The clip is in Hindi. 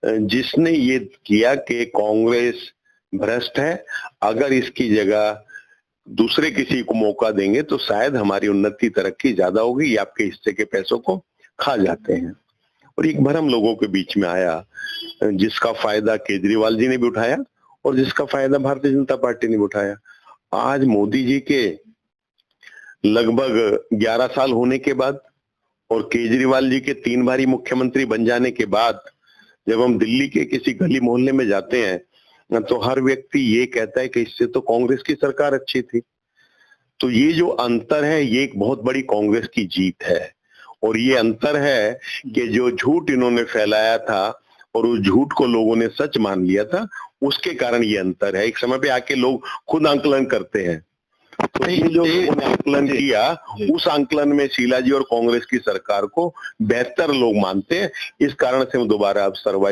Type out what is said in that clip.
जिसने ये किया कि कांग्रेस भ्रष्ट है, अगर इसकी जगह दूसरे किसी को मौका देंगे तो शायद हमारी उन्नति तरक्की ज्यादा होगी, ये आपके हिस्से के पैसों को खा जाते हैं। और एक भ्रम लोगों के बीच में आया, जिसका फायदा केजरीवाल जी ने भी उठाया और जिसका फायदा भारतीय जनता पार्टी ने भी उठाया। आज मोदी जी के लगभग 11 साल होने के बाद और केजरीवाल जी के 3 बारी मुख्यमंत्री बन जाने के बाद जब हम दिल्ली के किसी गली मोहल्ले में जाते हैं तो हर व्यक्ति ये कहता है कि इससे तो कांग्रेस की सरकार अच्छी थी। तो ये जो अंतर है, ये एक बहुत बड़ी कांग्रेस की जीत है। और ये अंतर है कि जो झूठ इन्होंने फैलाया था और उस झूठ को लोगों ने सच मान लिया था, उसके कारण ये अंतर है। एक समय पे आके लोग खुद आंकलन करते हैं, तो ये जो लोगों ने आंकलन किया, उस आंकलन में शीला जी और कांग्रेस की सरकार को बेहतर लोग मानते हैं। इस कारण से हम दोबारा अब सर्वाइव